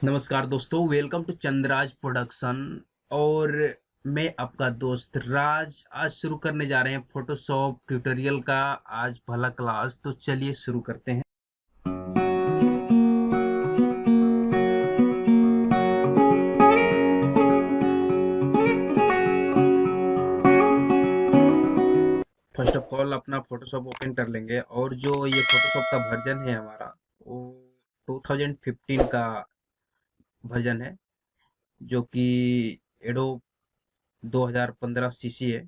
नमस्कार दोस्तों, welcome to Chandraraj production. और मैं आपका दोस्त राज आज शुरू करने जा रहे हैं फोटोशॉप ट्यूटोरियल का आज पहला क्लास। तो चलिए शुरू करते हैं। फर्स्ट ऑफ ऑल अपना फोटोशॉप ओपन कर लेंगे और जो ये फोटोशॉप का वर्जन है हमारा वो 2015 का वर्जन है, जो कि एडोब 2015 सीसी है।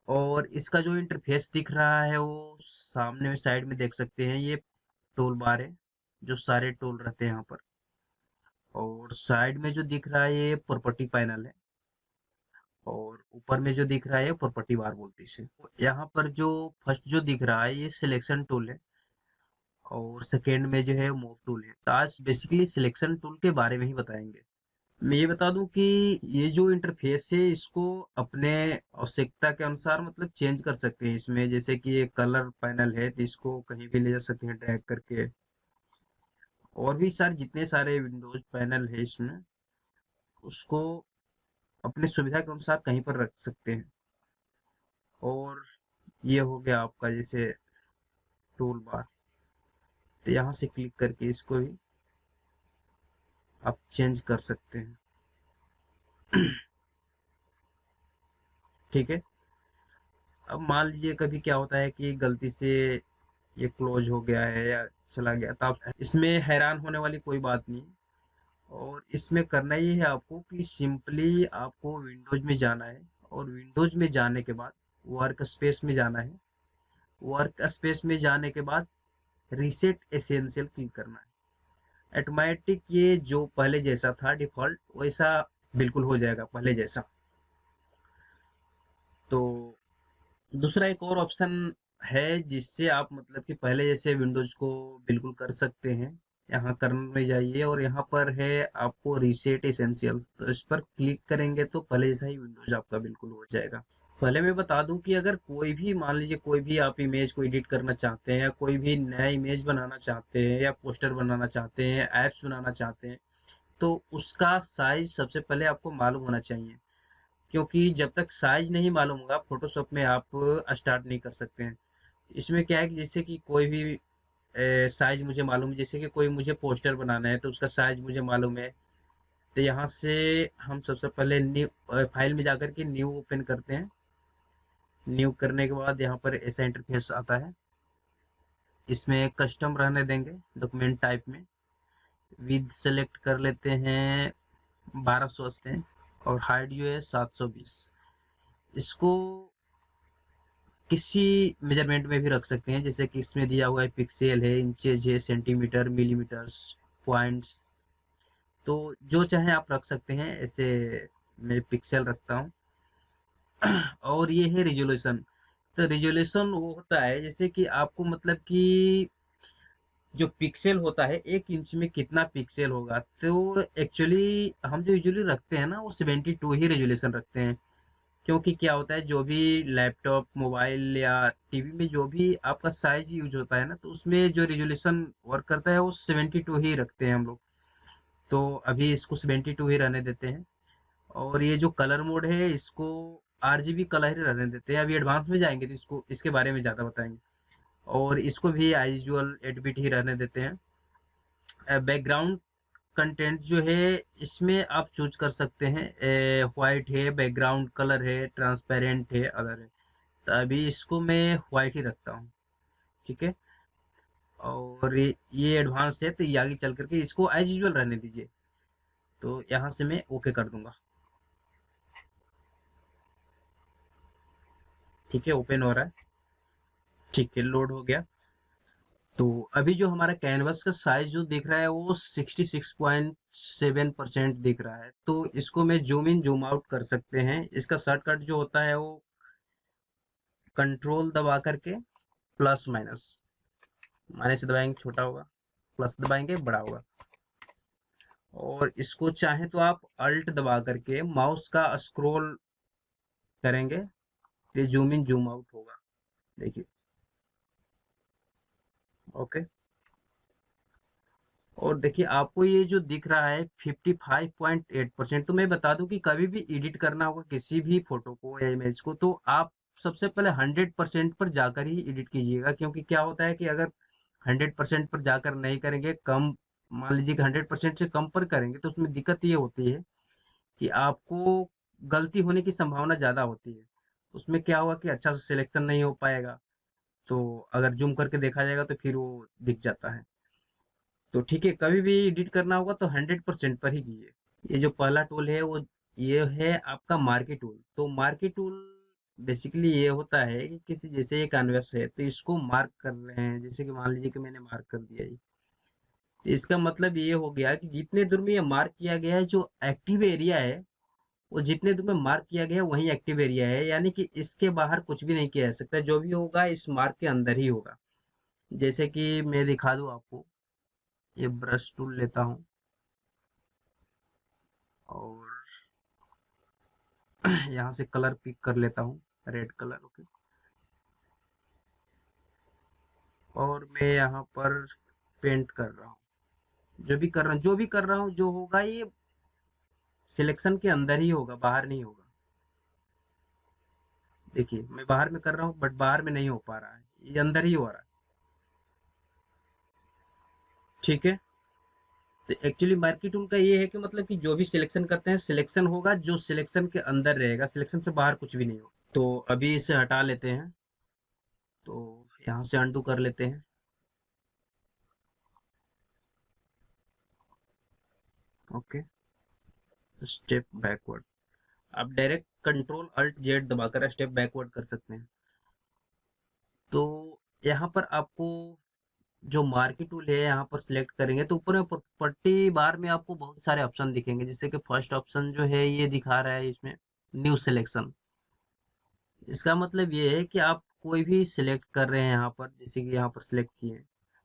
और इसका जो इंटरफेस दिख रहा है वो सामने में साइड में देख सकते हैं, ये टूल बार है जो सारे टूल रहते हैं यहाँ पर। और साइड में जो दिख रहा है ये प्रॉपर्टी पैनल है, और ऊपर में जो दिख रहा है ये प्रॉपर्टी बार बोलते हैं इसे। यहाँ पर जो फर्स्ट जो दिख रहा है ये सिलेक्शन टूल है, और सेकेंड में जो है मूव टूल है। तो आज बेसिकली सिलेक्शन टूल के बारे में ही बताएंगे। मैं ये बता दूं कि ये जो इंटरफेस है इसको अपने आवश्यकता के अनुसार मतलब चेंज कर सकते हैं इसमें। जैसे कि ये कलर पैनल है तो इसको कहीं भी ले जा सकते हैं ड्रैग करके। और भी सारे जितने सारे विंडोज पैनल है इसमें उसको अपनी सुविधा के अनुसार कहीं पर रख सकते हैं। और ये हो गया आपका जैसे टूल बार। तो यहाँ से क्लिक करके इसको भी आप चेंज कर सकते हैं। ठीक है। अब मान लीजिए कभी क्या होता है कि गलती से ये क्लोज हो गया है या चला गया, तो आप इसमें हैरान होने वाली कोई बात नहीं। और इसमें करना ये है आपको कि सिंपली आपको विंडोज में जाना है, और विंडोज में जाने के बाद वर्क स्पेस में जाना है। वर्क स्पेस में जाने के बाद रीसेट एसेंशियल क्लिक करना है। ऑटोमेटिक ये जो पहले जैसा था डिफॉल्ट वैसा बिल्कुल हो जाएगा पहले जैसा। तो दूसरा एक और ऑप्शन है जिससे आप मतलब कि पहले जैसे विंडोज को बिल्कुल कर सकते हैं। यहाँ करने में जाइए और यहाँ पर है आपको रीसेट एसेंशियल्स, तो इस पर क्लिक करेंगे तो पहले जैसा ही विंडोज आपका बिल्कुल हो जाएगा। पहले मैं बता दूं कि अगर कोई भी मान लीजिए कोई भी आप इमेज को एडिट करना चाहते हैं या कोई भी नया इमेज बनाना चाहते हैं या पोस्टर बनाना चाहते हैं, एप्स बनाना चाहते हैं, तो उसका साइज सबसे पहले आपको मालूम होना चाहिए। क्योंकि जब तक साइज नहीं मालूम होगा फोटोशॉप में आप स्टार्ट नहीं कर सकते हैं। इसमें क्या है कि जैसे कि कोई भी साइज मुझे मालूम है, जैसे कि कोई मुझे पोस्टर बनाना है तो उसका साइज मुझे मालूम है। तो यहाँ से हम सबसे पहले न्यू फाइल में जाकर के न्यू ओपन करते हैं। न्यू करने के बाद यहाँ पर ऐसा इंटरफेस आता है। इसमें कस्टम रहने देंगे डॉक्यूमेंट टाइप में। विद सेलेक्ट कर लेते हैं 1280 और हाइट जो है 720। इसको किसी मेजरमेंट में भी रख सकते हैं, जैसे कि इसमें दिया हुआ है पिक्सल है, इंचेज है, सेंटीमीटर, मिलीमीटर्स, पॉइंट्स। तो जो चाहे आप रख सकते हैं। ऐसे मैं पिक्सल रखता हूँ। और ये है रिजोल्यूशन। तो रिजोल्यूशन वो होता है जैसे कि आपको मतलब कि जो पिक्सल होता है 1 इंच में कितना पिक्सल होगा। तो एक्चुअली हम जो यूजुअली रखते हैं ना वो 72 ही रेजोल्यूशन रखते हैं। क्योंकि क्या होता है जो भी लैपटॉप मोबाइल या टीवी में जो भी आपका साइज यूज होता है ना, तो उसमें जो रिजोल्यूशन वर्क करता है वो 72 ही रखते हैं हम लोग। तो अभी इसको 72 ही रहने देते हैं। और ये जो कलर मोड है इसको आरजीबी कलर ही रहने देते हैं। अभी एडवांस में जाएंगे तो इसको इसके बारे में ज़्यादा बताएंगे। और इसको भी एज यूजुअल 8 बिट ही रहने देते हैं। बैकग्राउंड कंटेंट जो है इसमें आप चूज कर सकते हैं। व्हाइट है, बैकग्राउंड कलर है, ट्रांसपेरेंट है, अदर है। तो अभी इसको मैं व्हाइट ही रखता हूँ। ठीक है। और ये एडवांस है तो ये आगे चल करके इसको एज यूजुअल रहने दीजिए। तो यहाँ से मैं ओके कर दूंगा। ठीक है, ओपन हो रहा है। ठीक है, लोड हो गया। तो अभी जो हमारा कैनवस का साइज जो दिख रहा है वो 66.7% दिख रहा है। तो इसको मैं जूम इन जूम आउट कर सकते हैं। इसका शॉर्टकट जो होता है वो कंट्रोल दबा करके प्लस माइनस, माइनस से दबाएंगे छोटा होगा, प्लस दबाएंगे बड़ा होगा। और इसको चाहे तो आप अल्ट दबा करके माउस का स्क्रॉल करेंगे तो जूम इन जूम आउट होगा। देखिए। ओके। और देखिए आपको ये जो दिख रहा है 55.8%, तो मैं बता दूं कि कभी भी एडिट करना होगा किसी भी फोटो को या इमेज को, तो आप सबसे पहले 100% पर जाकर ही एडिट कीजिएगा। क्योंकि क्या होता है कि अगर 100% पर जाकर नहीं करेंगे, कम मान लीजिए कि 100% से कम पर करेंगे, तो उसमें दिक्कत ये होती है कि आपको गलती होने की संभावना ज़्यादा होती है। उसमें क्या होगा कि अच्छा से सिलेक्शन नहीं हो पाएगा, तो अगर जूम करके देखा जाएगा तो फिर वो दिख जाता है। तो ठीक है, कभी भी एडिट करना होगा तो 100% पर ही कीजिए। ये जो पहला टूल है वो ये है आपका मार्की टूल। तो मार्की टूल बेसिकली ये होता है कि किसी जैसे ये कैनवस है तो इसको मार्क कर रहे हैं, जैसे कि मान लीजिए कि मैंने मार्क कर दिया ये। तो इसका मतलब ये हो गया कि जितने दूर में ये मार्क किया गया है, जो एक्टिव एरिया है, वो जितने दूर में मार्क किया गया है वही एक्टिव एरिया है, यानी कि इसके बाहर कुछ भी नहीं किया जा सकता। जो भी होगा इस मार्क के अंदर ही होगा। जैसे कि मैं दिखा दूं आपको, ये ब्रश टूल लेता हूँ और यहाँ से कलर पिक कर लेता हूँ, रेड कलर। ओके, और मैं यहाँ पर पेंट कर रहा हूँ। जो भी कर रहा हूँ जो होगा ये सिलेक्शन के अंदर ही होगा, बाहर नहीं होगा। देखिए मैं बाहर में कर रहा हूँ बट बाहर में नहीं हो पा रहा है, ये अंदर ही हो रहा है। ठीक है, तो एक्चुअली मार्की टूल का ये है कि मतलब कि जो भी सिलेक्शन करते हैं, सिलेक्शन होगा जो सिलेक्शन के अंदर रहेगा, सिलेक्शन से बाहर कुछ भी नहीं होगा। तो अभी इसे हटा लेते हैं, तो यहाँ से अनडू कर लेते हैं। Okay, step backward. आप डायरेक्ट कंट्रोल अल्ट जेड दबाकर स्टेप बैकवर्ड कर सकते हैं। तो यहाँ पर आपको जो मार्की टूल है यहाँ पर सिलेक्ट करेंगे तो ऊपर में पट्टी बार में आपको बहुत सारे ऑप्शन दिखेंगे, जैसे कि फर्स्ट ऑप्शन जो है ये दिखा रहा है इसमें न्यू सिलेक्शन। इसका मतलब ये है कि आप कोई भी सिलेक्ट कर रहे हैं यहाँ पर, जैसे कि यहाँ पर सिलेक्ट किए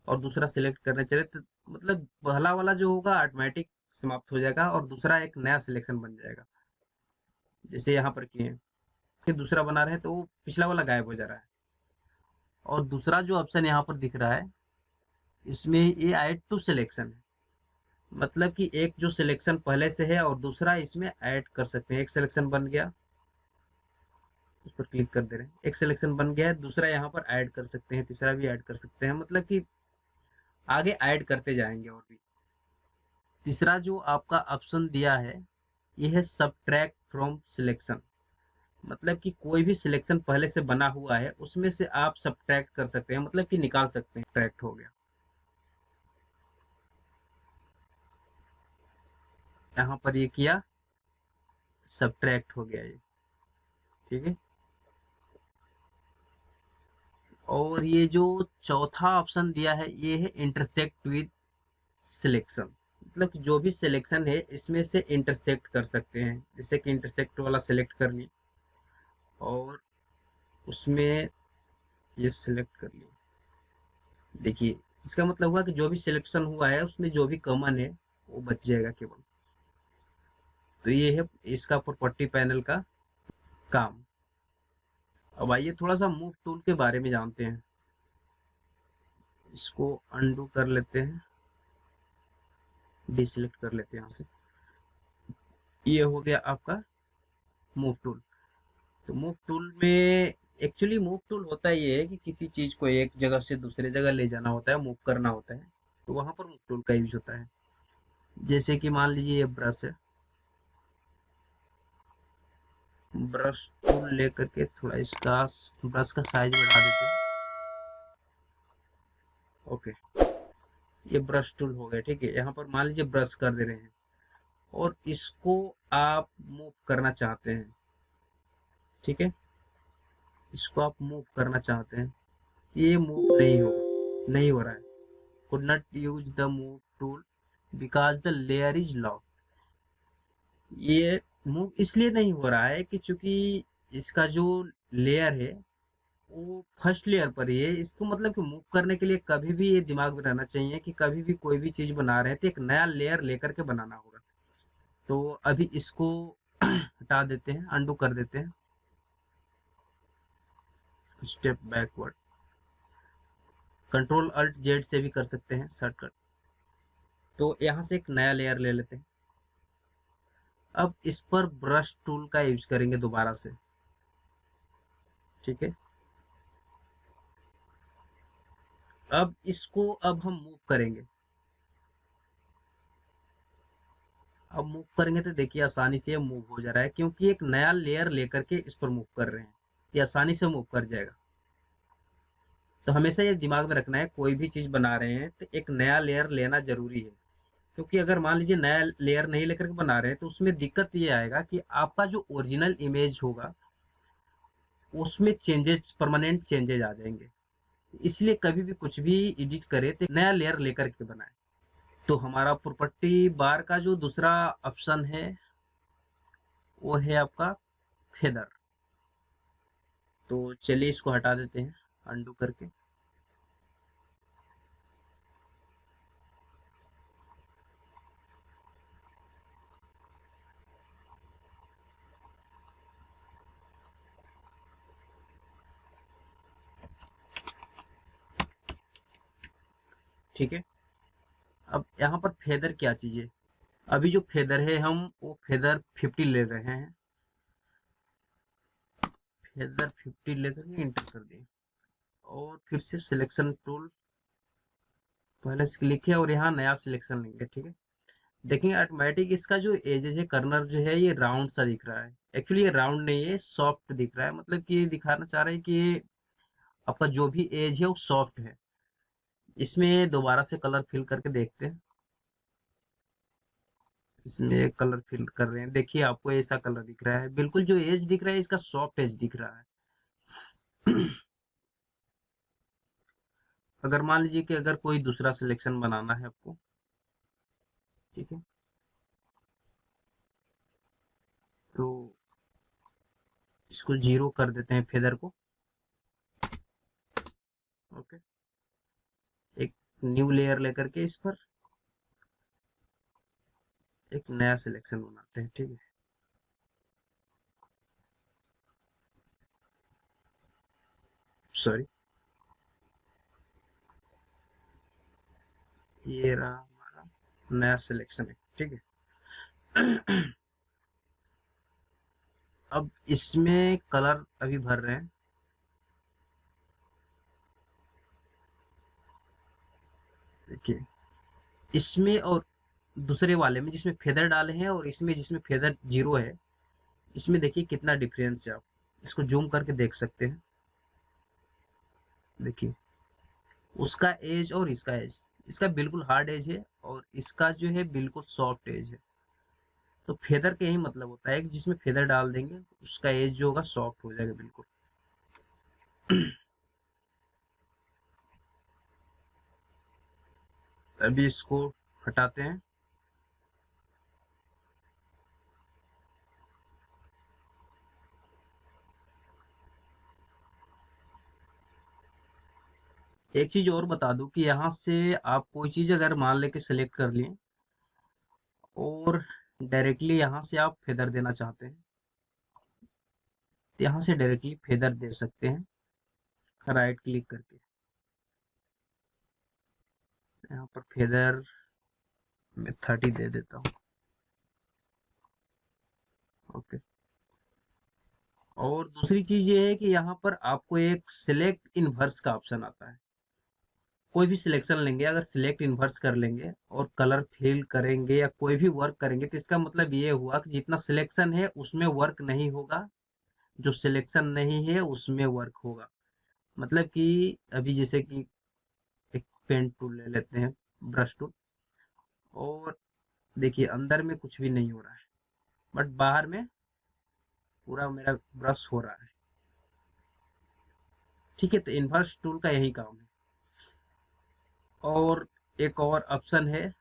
और दूसरा सिलेक्ट करने चले, तो मतलब पहला वाला जो होगा ऑटोमेटिक समाप्त हो जाएगा और दूसरा एक नया सिलेक्शन बन जाएगा। जैसे यहाँ पर किए फिर दूसरा बना रहे हैं तो वो पिछला वाला गायब हो जा रहा है। और दूसरा जो ऑप्शन यहाँ पर दिख रहा है, इसमें ये ऐड टू सिलेक्शन है। मतलब कि एक जो सिलेक्शन पहले से है और दूसरा इसमें ऐड कर सकते हैं। एक सिलेक्शन बन गया, उस पर क्लिक कर दे रहे हैं, एक सिलेक्शन बन गया है, दूसरा यहाँ पर ऐड कर सकते हैं, तीसरा भी ऐड कर सकते हैं, मतलब कि आगे ऐड करते जाएंगे और भी। तीसरा जो आपका ऑप्शन दिया है ये है सबट्रैक्ट फ्रॉम सिलेक्शन। मतलब कि कोई भी सिलेक्शन पहले से बना हुआ है उसमें से आप सबट्रैक्ट कर सकते हैं, मतलब कि निकाल सकते हैं। ट्रैक्ट हो गया, यहाँ पर ये किया, सबट्रैक्ट हो गया ये। ठीक है, और ये जो चौथा ऑप्शन दिया है ये है इंटरसेक्ट विद सिलेक्शन। मतलब कि जो भी सिलेक्शन है इसमें से इंटरसेक्ट कर सकते हैं, जैसे कि इंटरसेक्ट वाला सिलेक्ट कर ली और उसमें ये सिलेक्ट कर लिया। देखिए इसका मतलब हुआ कि जो भी सिलेक्शन हुआ है उसमें जो भी कॉमन है वो बच जाएगा केवल। तो ये है इसका प्रॉपर्टी पैनल का काम। अब आइए थोड़ा सा मूव टूल के बारे में जानते हैं। इसको अनडू कर लेते हैं, डिसेलेक्ट कर लेते हैं यहाँ से। ये हो गया आपका मूव टूल। तो मूव टूल में एक्चुअली मूव टूल होता ये है कि किसी चीज को एक जगह से दूसरे जगह ले जाना होता है, मूव करना होता है, तो वहां पर मूव टूल का यूज होता है। जैसे कि मान लीजिए ये ब्रश है, ब्रश टूल लेकर के थोड़ा इसका ब्रश का साइज बढ़ा देते हैं। ओके, ये ब्रश टूल हो गया। ठीक है, यहाँ पर मान लीजिए ब्रश कर दे रहे हैं और इसको आप मूव करना चाहते हैं। ठीक है, इसको आप मूव करना चाहते हैं, ये मूव नहीं होगा, नहीं हो रहा है। could not use the move tool because the layer is locked। ये मूव इसलिए नहीं हो रहा है कि चूंकि इसका जो लेयर है वो फर्स्ट लेयर पर ही है। इसको मतलब कि मूव करने के लिए कभी भी ये दिमाग में रहना चाहिए कि कभी भी कोई भी चीज बना रहे हैं तो एक नया लेयर लेकर के बनाना होगा। तो अभी इसको हटा देते हैं, अंडू कर देते हैं, step backward. Control alt Z से भी कर सकते हैं शॉर्टकट। तो यहाँ से एक नया लेयर ले लेते हैं। अब इस पर ब्रश टूल का यूज करेंगे दोबारा से। ठीक है, अब इसको हम मूव करेंगे। अब मूव करेंगे तो देखिए आसानी से ये मूव हो जा रहा है, क्योंकि एक नया लेयर लेकर के इस पर मूव कर रहे हैं। ये आसानी से मूव कर जाएगा। तो हमेशा ये दिमाग में रखना है, कोई भी चीज बना रहे हैं तो एक नया लेयर लेना जरूरी है। क्योंकि अगर मान लीजिए नया लेयर नहीं लेकर के बना रहे हैं तो उसमें दिक्कत ये आएगा कि आपका जो ओरिजिनल इमेज होगा उसमें चेंजेस, परमानेंट चेंजेस आ जाएंगे। इसलिए कभी भी कुछ भी एडिट करें तो नया लेयर लेकर के बनाएं। तो हमारा प्रॉपर्टी बार का जो दूसरा ऑप्शन है वो है आपका फेदर। तो चलिए इसको हटा देते हैं अंडू करके। ठीक है, अब यहाँ पर फेदर क्या चीज है। अभी जो फेदर है हम वो फेदर 50 ले रहे हैं। फेदर 50 लेकर के इंटर कर दिए और फिर से सिलेक्शन टूल पहले से क्लिक है और यहाँ नया सिलेक्शन लेंगे। ठीक है, देखेंगे ऑटोमेटिक इसका जो एजेस है, कर्नर जो है ये राउंड सा दिख रहा है। एक्चुअली ये राउंड नहीं है, सॉफ्ट दिख रहा है। मतलब कि ये दिखाना चाह रहे हैं कि आपका जो भी एज है वो सॉफ्ट है। इसमें दोबारा से कलर फिल करके देखते हैं। इसमें कलर फिल कर रहे हैं, देखिए आपको ऐसा कलर दिख रहा है। बिल्कुल जो एज दिख रहा है इसका सॉफ्ट एज दिख रहा है। अगर मान लीजिए कि अगर कोई दूसरा सिलेक्शन बनाना है आपको, ठीक है, तो इसको 0 कर देते हैं फेदर को। ओके, एक न्यू लेयर लेकर के इस पर एक नया सिलेक्शन बनाते हैं। ठीक है, सॉरी, ये रहा हमारा नया सिलेक्शन है। ठीक है, अब इसमें कलर अभी भर रहे हैं। देखिए इसमें और दूसरे वाले में जिसमें फेदर डाले हैं और इसमें जिसमें फेदर 0 है, इसमें देखिए कितना डिफरेंस है। आप इसको जूम करके देख सकते हैं। देखिए उसका एज और इसका एज, इसका बिल्कुल हार्ड एज है और इसका जो है बिल्कुल सॉफ्ट एज है। तो फेदर का यही मतलब होता है कि जिसमें फेदर डाल देंगे उसका एज जो होगा सॉफ्ट हो जाएगा बिल्कुल। अभी इसको हटाते हैं। एक चीज और बता दूं कि यहाँ से आप कोई चीज अगर मान लेके सिलेक्ट कर लिए और डायरेक्टली यहाँ से आप फेदर देना चाहते हैं तो यहाँ से डायरेक्टली फेदर दे सकते हैं, राइट क्लिक करके। यहाँ पर फेदर में 30 दे देता हूँ। ओके, और दूसरी चीज ये है कि यहाँ पर आपको एक सिलेक्ट इनवर्स का ऑप्शन आता है। कोई भी सिलेक्शन लेंगे, अगर सिलेक्ट इनवर्स कर लेंगे और कलर फिल करेंगे या कोई भी वर्क करेंगे तो इसका मतलब ये हुआ कि जितना सिलेक्शन है उसमें वर्क नहीं होगा, जो सिलेक्शन नहीं है उसमें वर्क होगा। मतलब कि अभी जैसे कि एक पेन टूल ले लेते हैं, ब्रश टूल, और देखिए अंदर में कुछ भी नहीं हो रहा है बट बाहर में पूरा मेरा ब्रश हो रहा है। ठीक है, तो इनवर्स टूल का यही काम है। और एक और ऑप्शन है,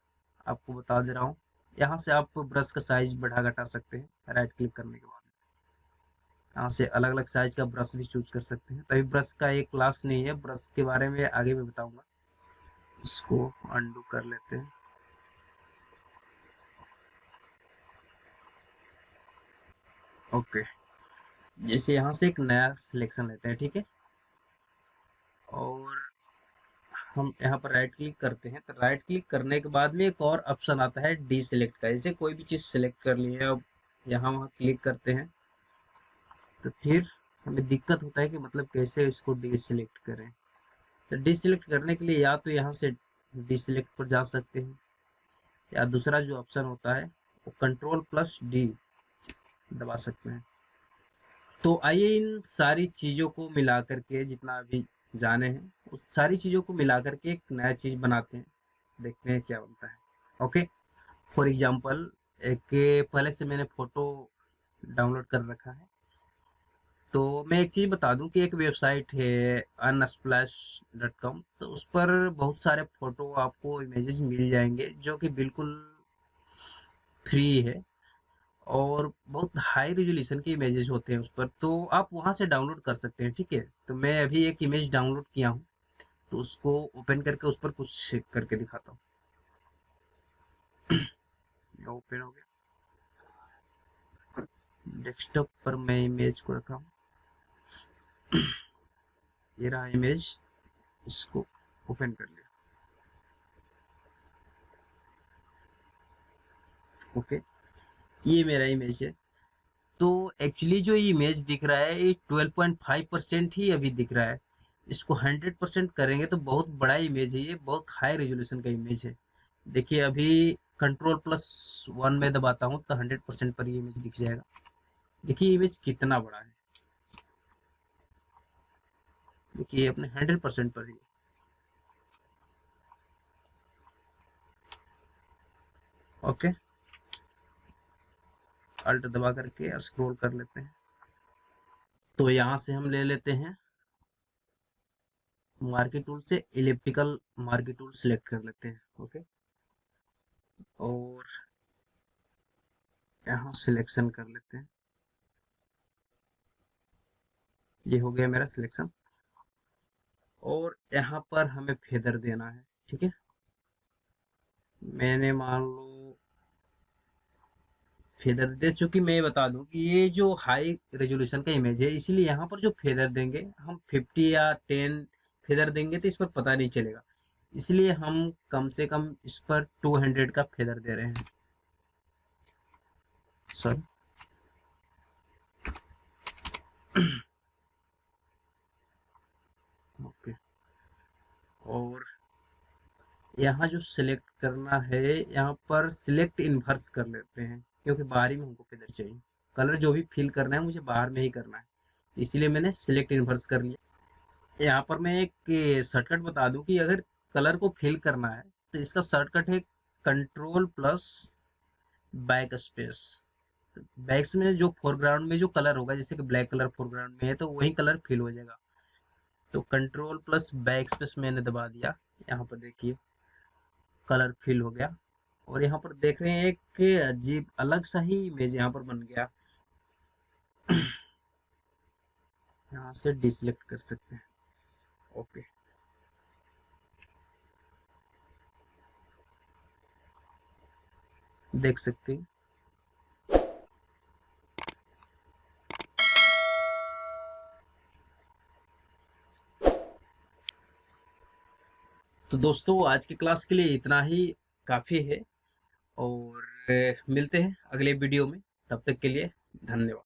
आपको बता दे रहा हूँ। यहाँ से आप ब्रश का साइज बढ़ा घटा सकते हैं राइट क्लिक करने के बाद। यहाँ से अलग अलग साइज का ब्रश भी चूज कर सकते हैं। तभी ब्रश का एक क्लास नहीं है, ब्रश के बारे में आगे भी बताऊंगा। इसको अनडू कर लेते हैं। ओके, जैसे यहाँ से एक नया सिलेक्शन लेते हैं। ठीक है, और हम यहाँ पर राइट क्लिक करते हैं, तो राइट क्लिक करने के बाद में एक और ऑप्शन आता है डी सिलेक्ट का। जैसे कोई भी चीज़ सिलेक्ट कर ली है, अब यहाँ वहाँ क्लिक करते हैं तो फिर हमें दिक्कत होता है कि मतलब कैसे इसको डी सिलेक्ट करें। तो डी सिलेक्ट करने के लिए या तो यहाँ से डी सिलेक्ट पर जा सकते हैं, या दूसरा जो ऑप्शन होता है वो कंट्रोल प्लस डी दबा सकते हैं। तो आइए इन सारी चीज़ों को मिला करके, जितना अभी जाने हैं उस सारी चीज़ों को मिला करके एक नया चीज़ बनाते हैं, देखते हैं क्या बनता है। ओके, फॉर एग्जांपल एक पहले से मैंने फोटो डाउनलोड कर रखा है, तो मैं एक चीज़ बता दूं कि एक वेबसाइट है unsplash.com, तो उस पर बहुत सारे फोटो आपको इमेजेस मिल जाएंगे जो कि बिल्कुल फ्री है, और बहुत हाई रेजोल्यूशन के इमेजेस होते हैं उस पर, तो आप वहां से डाउनलोड कर सकते हैं। ठीक है, तो मैं अभी एक इमेज डाउनलोड किया हूँ, तो उसको ओपन करके उस पर कुछ करके दिखाता हूँ। ओपन हो गया, डेस्कटॉप पर मैं इमेज को रखा हूँ। ये रहा इमेज, इसको ओपन कर लिया। ओके, ये मेरा इमेज है। तो एक्चुअली जो ये इमेज दिख रहा है ये 12.5% ही अभी दिख रहा है। इसको 100% करेंगे तो बहुत बड़ा इमेज है, ये बहुत हाई रेजोल्यूशन का इमेज है। देखिए अभी कंट्रोल+1 में दबाता हूँ तो 100% पर ये इमेज दिख जाएगा। देखिए इमेज कितना बड़ा है, देखिए अपने 100% पर ही। ओके, अल्ट दबा करके स्क्रॉल कर लेते हैं। तो यहाँ से हम ले लेते हैं मार्केट टूल से इलिप्टिकल मार्केट टूल सेलेक्ट कर लेते हैं। ओके, और यहाँ सिलेक्शन कर लेते हैं। ये हो गया मेरा सिलेक्शन, और यहाँ पर हमें फेदर देना है। ठीक है, मैंने मान लो फेदर दे, चूंकि मैं बता दूं कि ये जो हाई रेजोल्यूशन का इमेज है, इसीलिए यहाँ पर जो फेदर देंगे हम 50 या 10 फेदर देंगे तो इस पर पता नहीं चलेगा, इसलिए हम कम से कम इस पर 200 का फेदर दे रहे हैं। सॉरी, ओके, और यहाँ जो सिलेक्ट करना है, यहाँ पर सिलेक्ट इन्वर्स कर लेते हैं, क्योंकि बाहर ही में हमको फेदर चाहिए। कलर जो भी फिल करना है मुझे बाहर में ही करना है, इसीलिए मैंने सिलेक्ट इन्वर्स कर लिया। यहाँ पर मैं एक शॉर्टकट बता दूं कि अगर कलर को फिल करना है तो इसका शॉर्टकट है कंट्रोल प्लस बैक स्पेस। बैक्स में जो फोरग्राउंड में जो कलर होगा, जैसे कि ब्लैक कलर फोरग्राउंड में है तो वही कलर फिल हो जाएगा। तो कंट्रोल प्लस बैक स्पेस मैंने दबा दिया, यहाँ पर देखिए कलर फिल हो गया, और यहाँ पर देख रहे हैं एक अजीब अलग सा ही इमेज यहाँ पर बन गया। यहाँ से डिसलेक्ट कर सकते हैं। ओके, देख सकते हैं। तो दोस्तों आज की क्लास के लिए इतना ही काफ़ी है, और मिलते हैं अगले वीडियो में। तब तक के लिए धन्यवाद।